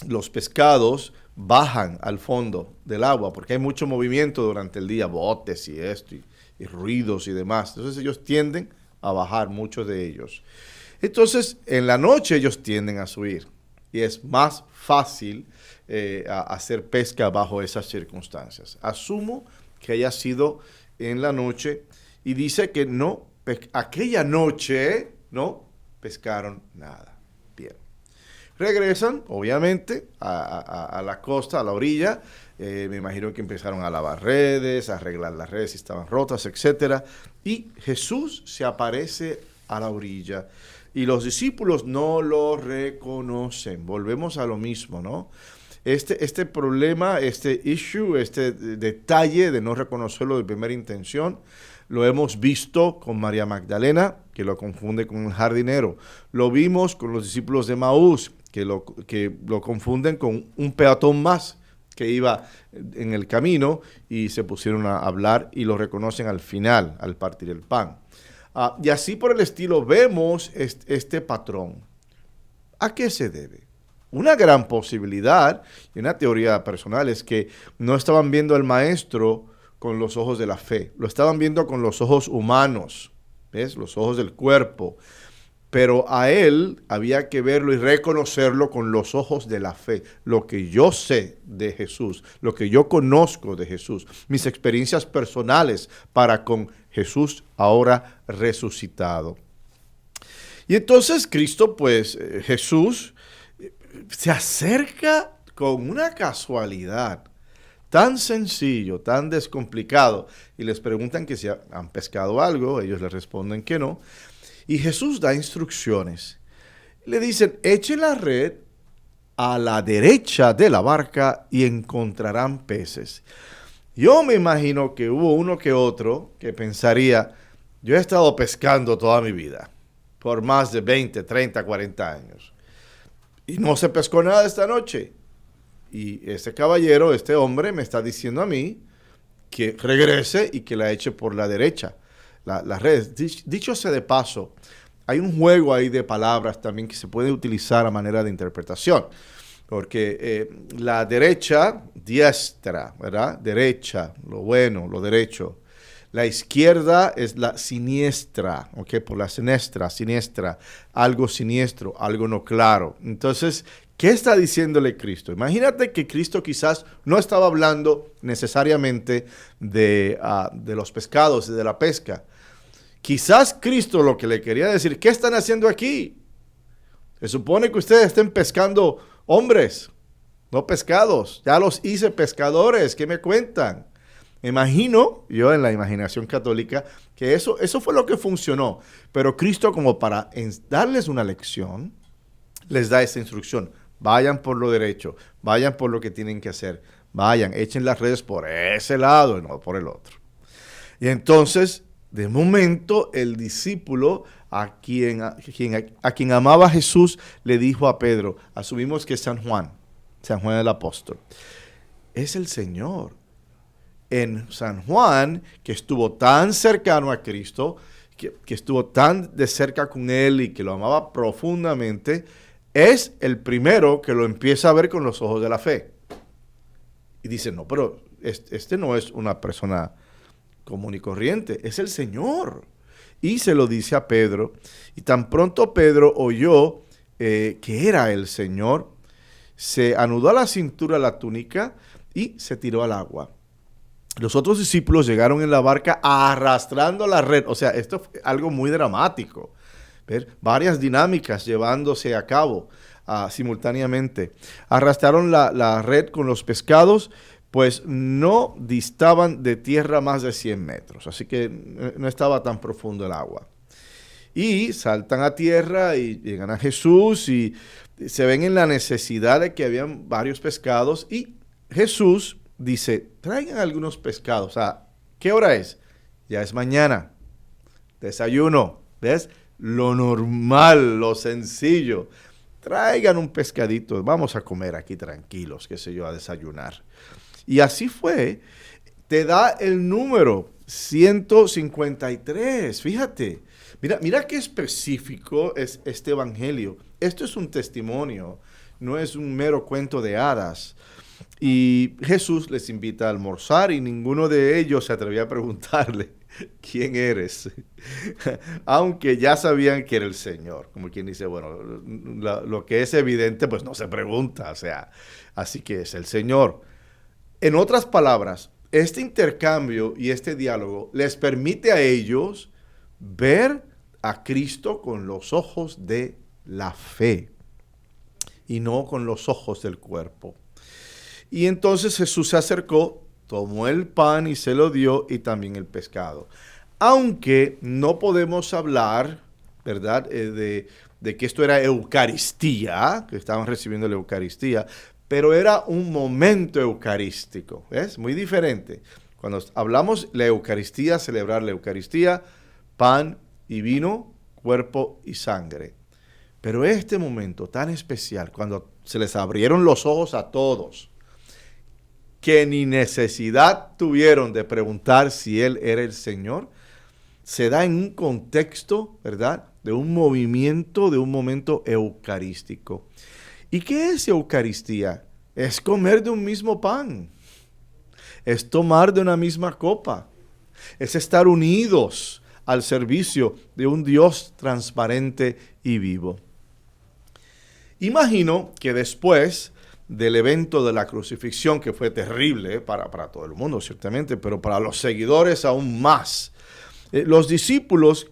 los pescados bajan al fondo del agua, porque hay mucho movimiento durante el día, botes y esto, y ruidos y demás. Entonces ellos tienden a bajar, muchos de ellos. Entonces, en la noche ellos tienden a subir, y es más fácil hacer pesca bajo esas circunstancias. Asumo que haya sido en la noche, y dice que no, aquella noche no pescaron nada. Bien. Regresan, obviamente, a la costa, a la orilla. Me imagino que empezaron a lavar redes, a arreglar las redes si estaban rotas, etc. Y Jesús se aparece a la orilla, y los discípulos no lo reconocen. Volvemos a lo mismo, ¿no? Este problema, este issue, este detalle de no reconocerlo de primera intención, lo hemos visto con María Magdalena, que lo confunde con el jardinero. Lo vimos con los discípulos de Maús, que lo confunden con un peatón más, que iba en el camino y se pusieron a hablar y lo reconocen al final, al partir el pan. Y así por el estilo vemos este patrón. ¿A qué se debe? Una gran posibilidad, y una teoría personal, es que no estaban viendo al maestro con los ojos de la fe, lo estaban viendo con los ojos humanos, ¿ves? Los ojos del cuerpo. Pero a él había que verlo y reconocerlo con los ojos de la fe. Lo que yo sé de Jesús, lo que yo conozco de Jesús, mis experiencias personales para con Jesús ahora resucitado. Y entonces Cristo, pues Jesús, se acerca con una casualidad tan sencillo, tan descomplicado, y les preguntan que si han pescado algo, ellos les responden que no. Y Jesús da instrucciones. Le dicen, echen la red a la derecha de la barca y encontrarán peces. Yo me imagino que hubo uno que otro que pensaría, yo he estado pescando toda mi vida, por más de 20, 30, 40 años. Y no se pescó nada esta noche. Y este caballero, este hombre, me está diciendo a mí que regrese y que la eche por la derecha. Las redes. Dicho sea de paso, hay un juego ahí de palabras también que se puede utilizar a manera de interpretación. Porque la derecha, diestra, ¿verdad? Derecha, lo bueno, lo derecho. La izquierda es la siniestra, ¿ok? Por la siniestra, algo siniestro, algo no claro. Entonces, ¿qué está diciéndole Cristo? Imagínate que Cristo quizás no estaba hablando necesariamente de los pescados y de la pesca. Quizás Cristo lo que le quería decir, ¿qué están haciendo aquí? Se supone que ustedes estén pescando hombres, no pescados. Ya los hice pescadores, ¿qué me cuentan? Me imagino, yo en la imaginación católica, que eso fue lo que funcionó. Pero Cristo, como para darles una lección, les da esta instrucción. Vayan por lo derecho, vayan por lo que tienen que hacer. Vayan, echen las redes por ese lado y no por el otro. Y entonces, de momento, el discípulo a quien amaba Jesús le dijo a Pedro, asumimos que es San Juan el apóstol, es el Señor. En San Juan, que estuvo tan cercano a Cristo, que estuvo tan de cerca con él y que lo amaba profundamente, es el primero que lo empieza a ver con los ojos de la fe. Y dice, no, pero este no es una persona común y corriente, es el Señor. Y se lo dice a Pedro. Y tan pronto Pedro oyó que era el Señor, se anudó a la cintura la túnica y se tiró al agua. Los otros discípulos llegaron en la barca arrastrando la red. O sea, esto fue algo muy dramático. ¿Ver? Varias dinámicas llevándose a cabo simultáneamente. Arrastraron la red con los pescados, pues no distaban de tierra más de 100 metros. Así que no estaba tan profundo el agua. Y saltan a tierra y llegan a Jesús y se ven en la necesidad de que habían varios pescados. Y Jesús dice, traigan algunos pescados. ¿Qué hora es? Ya es mañana. Desayuno. ¿Ves? Lo normal, lo sencillo. Traigan un pescadito. Vamos a comer aquí tranquilos, qué sé yo, a desayunar. Y así fue. Te da el número 153. Fíjate. Mira qué específico es este evangelio. Esto es un testimonio. No es un mero cuento de hadas. Y Jesús les invita a almorzar y ninguno de ellos se atrevía a preguntarle, ¿quién eres? Aunque ya sabían que era el Señor. Como quien dice, bueno, lo que es evidente, pues no se pregunta. O sea, así que es el Señor. En otras palabras, este intercambio y este diálogo les permite a ellos ver a Cristo con los ojos de la fe y no con los ojos del cuerpo. Y entonces Jesús se acercó, tomó el pan y se lo dio y también el pescado. Aunque no podemos hablar, ¿verdad?, de que esto era Eucaristía, que estaban recibiendo la Eucaristía, pero era un momento eucarístico. ¿Ves? Muy diferente. Cuando hablamos la Eucaristía, celebrar la Eucaristía, pan y vino, cuerpo y sangre. Pero este momento tan especial, cuando se les abrieron los ojos a todos, que ni necesidad tuvieron de preguntar si Él era el Señor, se da en un contexto, ¿verdad?, de un movimiento, de un momento eucarístico. ¿Y qué es Eucaristía? Es comer de un mismo pan, es tomar de una misma copa, es estar unidos al servicio de un Dios transparente y vivo. Imagino que después del evento de la crucifixión, que fue terrible para todo el mundo, ciertamente, pero para los seguidores aún más, los discípulos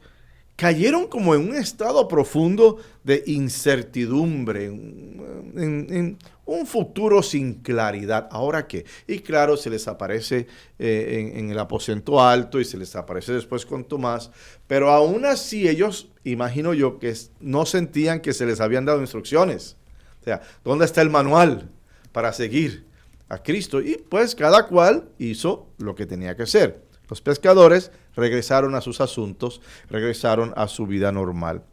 cayeron como en un estado profundo de incertidumbre, en un futuro sin claridad. ¿Ahora qué? Y claro, se les aparece en el aposento alto y se les aparece después con Tomás, pero aún así ellos, imagino yo, que no sentían que se les habían dado instrucciones. O sea, ¿dónde está el manual para seguir a Cristo? Y pues cada cual hizo lo que tenía que hacer. Los pescadores regresaron a sus asuntos, regresaron a su vida normal.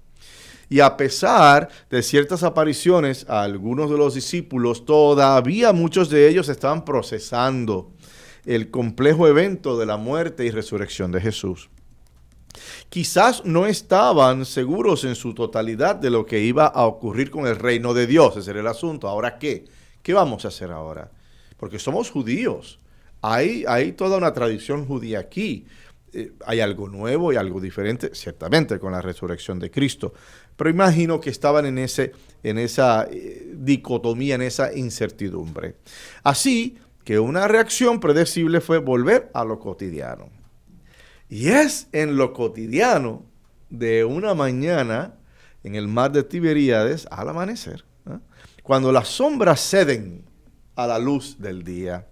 Y a pesar de ciertas apariciones a algunos de los discípulos, todavía muchos de ellos estaban procesando el complejo evento de la muerte y resurrección de Jesús. Quizás no estaban seguros en su totalidad de lo que iba a ocurrir con el reino de Dios. Ese era el asunto. ¿Ahora qué? ¿Qué vamos a hacer ahora? Porque somos judíos. Hay toda una tradición judía aquí. Hay algo nuevo y algo diferente, ciertamente, con la resurrección de Cristo. Pero imagino que estaban en esa dicotomía, en esa incertidumbre. Así que una reacción predecible fue volver a lo cotidiano. Y es en lo cotidiano de una mañana en el mar de Tiberíades al amanecer, cuando las sombras ceden a la luz del día.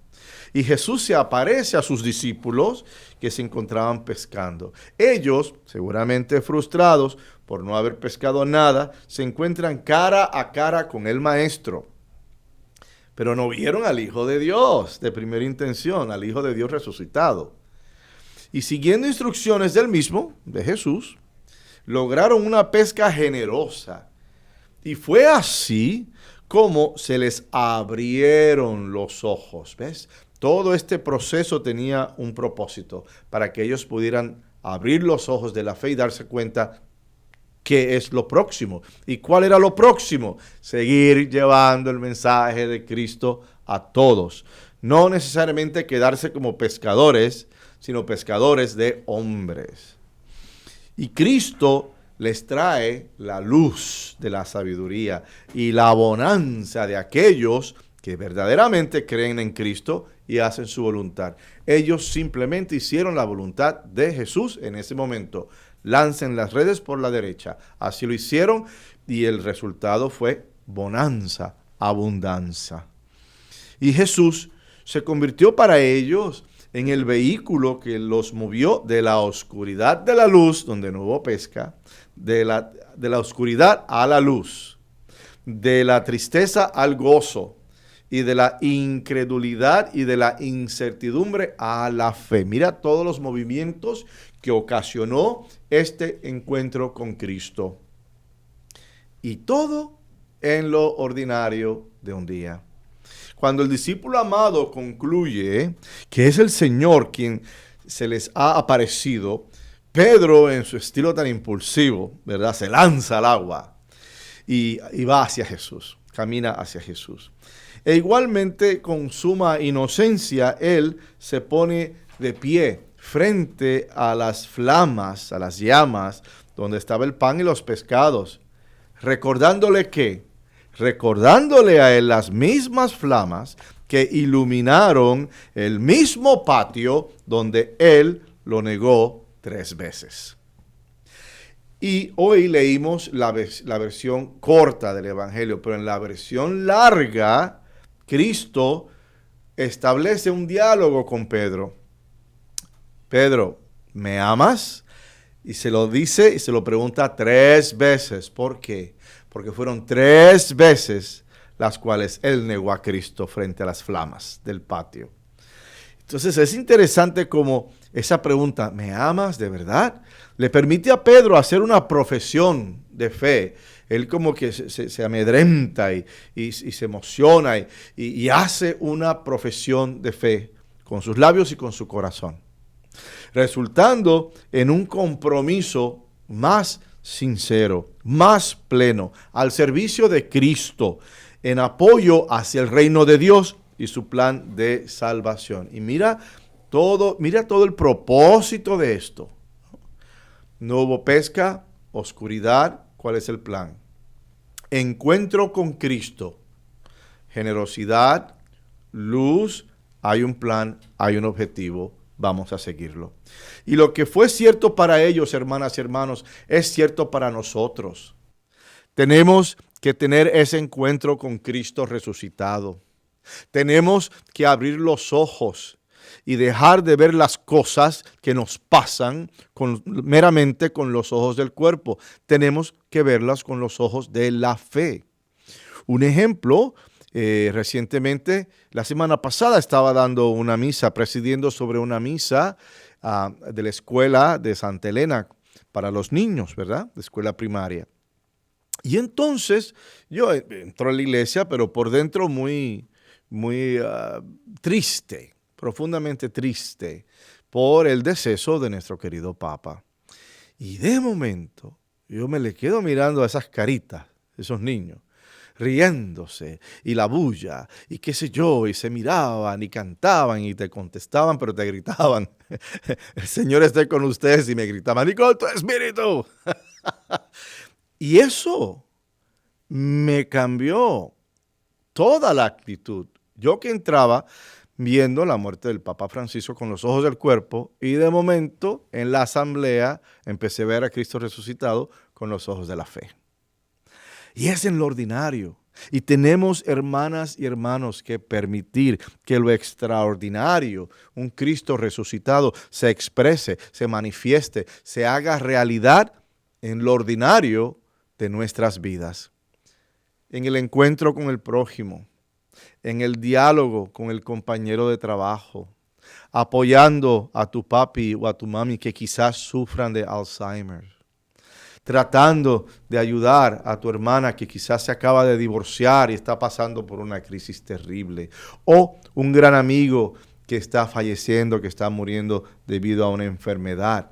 Y Jesús se aparece a sus discípulos que se encontraban pescando. Ellos, seguramente frustrados por no haber pescado nada, se encuentran cara a cara con el Maestro. Pero no vieron al Hijo de Dios de primera intención, al Hijo de Dios resucitado. Y siguiendo instrucciones del mismo, de Jesús, lograron una pesca generosa. Y fue así como se les abrieron los ojos, ¿ves? Todo este proceso tenía un propósito, para que ellos pudieran abrir los ojos de la fe y darse cuenta qué es lo próximo. ¿Y cuál era lo próximo? Seguir llevando el mensaje de Cristo a todos. No necesariamente quedarse como pescadores, sino pescadores de hombres. Y Cristo les trae la luz de la sabiduría y la bonanza de aquellos que verdaderamente creen en Cristo y hacen su voluntad. Ellos simplemente hicieron la voluntad de Jesús en ese momento. Lancen las redes por la derecha. Así lo hicieron y el resultado fue bonanza, abundancia. Y Jesús se convirtió para ellos en el vehículo que los movió de la oscuridad de la luz, donde no hubo pesca, de la oscuridad a la luz, de la tristeza al gozo, y de la incredulidad y de la incertidumbre a la fe. Mira todos los movimientos que ocasionó este encuentro con Cristo. Y todo en lo ordinario de un día. Cuando el discípulo amado concluye que es el Señor quien se les ha aparecido, Pedro, en su estilo tan impulsivo, ¿verdad?, se lanza al agua y va hacia Jesús, camina hacia Jesús. E igualmente, con suma inocencia, él se pone de pie frente a las flamas, a las llamas, donde estaba el pan y los pescados. ¿Recordándole qué? Recordándole a él las mismas flamas que iluminaron el mismo patio donde él lo negó 3 veces. Y hoy leímos la versión corta del Evangelio, pero en la versión larga, Cristo establece un diálogo con Pedro. Pedro, ¿me amas? Y se lo dice y se lo pregunta 3 veces. ¿Por qué? Porque fueron 3 veces las cuales él negó a Cristo frente a las flamas del patio. Entonces es interesante como esa pregunta, ¿me amas de verdad? Le permite a Pedro hacer una profesión de fe. Él como que se amedrenta y se emociona y hace una profesión de fe con sus labios y con su corazón, resultando en un compromiso más sincero, más pleno, al servicio de Cristo, en apoyo hacia el reino de Dios y su plan de salvación. Y mira todo el propósito de esto. No hubo pesca, oscuridad. ¿Cuál es el plan? Encuentro con Cristo, generosidad, luz, hay un plan, hay un objetivo, vamos a seguirlo. Y lo que fue cierto para ellos, hermanas y hermanos, es cierto para nosotros. Tenemos que tener ese encuentro con Cristo resucitado. Tenemos que abrir los ojos y dejar de ver las cosas que nos pasan meramente con los ojos del cuerpo. Tenemos que verlas con los ojos de la fe. Un ejemplo, recientemente, la semana pasada estaba dando una misa, presidiendo sobre una misa de la escuela de Santa Elena para los niños, ¿verdad? De escuela primaria. Y entonces yo entro a la iglesia, pero por dentro muy triste, profundamente triste, por el deceso de nuestro querido Papa. Y de momento, yo me le quedo mirando a esas caritas, esos niños, riéndose, y la bulla, y qué sé yo, y se miraban, y cantaban, y te contestaban, pero te gritaban, el Señor esté con ustedes, y me gritaban, y con tu espíritu. Y eso me cambió toda la actitud. Yo que entraba viendo la muerte del Papa Francisco con los ojos del cuerpo y de momento en la asamblea empecé a ver a Cristo resucitado con los ojos de la fe. Y es en lo ordinario. Y tenemos, hermanas y hermanos, que permitir que lo extraordinario, un Cristo resucitado, se exprese, se manifieste, se haga realidad en lo ordinario de nuestras vidas. En el encuentro con el prójimo, en el diálogo con el compañero de trabajo, apoyando a tu papi o a tu mami que quizás sufran de Alzheimer, tratando de ayudar a tu hermana que quizás se acaba de divorciar y está pasando por una crisis terrible, o un gran amigo que está falleciendo, que está muriendo debido a una enfermedad.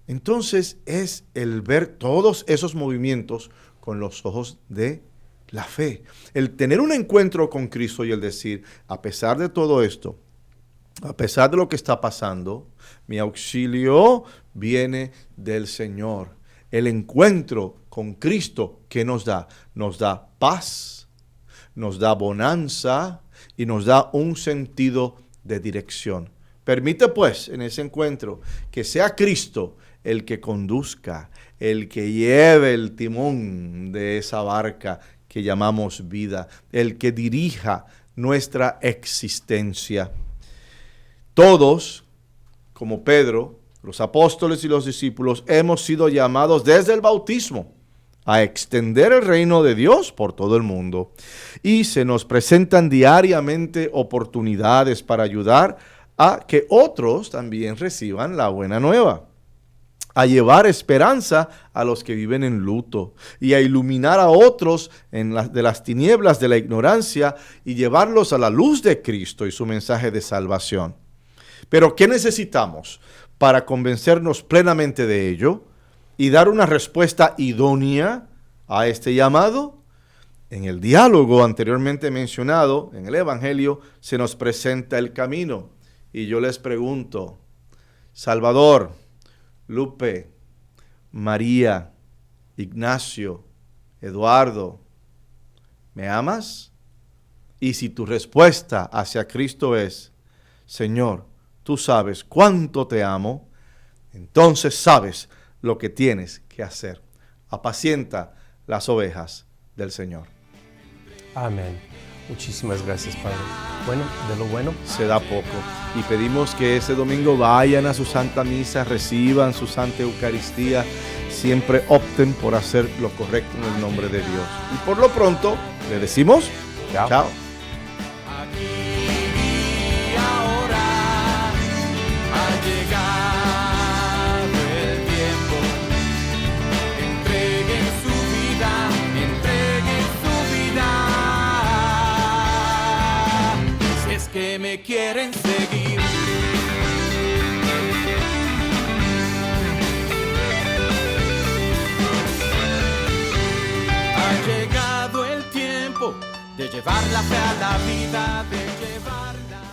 Entonces es el ver todos esos movimientos con los ojos de la fe, el tener un encuentro con Cristo y el decir, a pesar de todo esto, a pesar de lo que está pasando, mi auxilio viene del Señor. El encuentro con Cristo, ¿qué nos da? Nos da paz, nos da bonanza y nos da un sentido de dirección. Permite pues en ese encuentro que sea Cristo el que conduzca, el que lleve el timón de esa barca que llamamos vida, el que dirija nuestra existencia. Todos, como Pedro, los apóstoles y los discípulos, hemos sido llamados desde el bautismo a extender el reino de Dios por todo el mundo. Y se nos presentan diariamente oportunidades para ayudar a que otros también reciban la buena nueva, a llevar esperanza a los que viven en luto y a iluminar a otros de las tinieblas de la ignorancia y llevarlos a la luz de Cristo y su mensaje de salvación. Pero ¿qué necesitamos para convencernos plenamente de ello y dar una respuesta idónea a este llamado? En el diálogo anteriormente mencionado, en el Evangelio, se nos presenta el camino. Y yo les pregunto, Salvador, Lupe, María, Ignacio, Eduardo, ¿me amas? Y si tu respuesta hacia Cristo es, Señor, tú sabes cuánto te amo, entonces sabes lo que tienes que hacer. Apacienta las ovejas del Señor. Amén. Muchísimas gracias, Padre. Bueno, de lo bueno se da poco. Y pedimos que ese domingo vayan a su Santa Misa, reciban su Santa Eucaristía, siempre opten por hacer lo correcto en el nombre de Dios. Y por lo pronto, le decimos, chao. Aquí y ahora. llegado el tiempo de llevar la fe a la vida, de llevarla.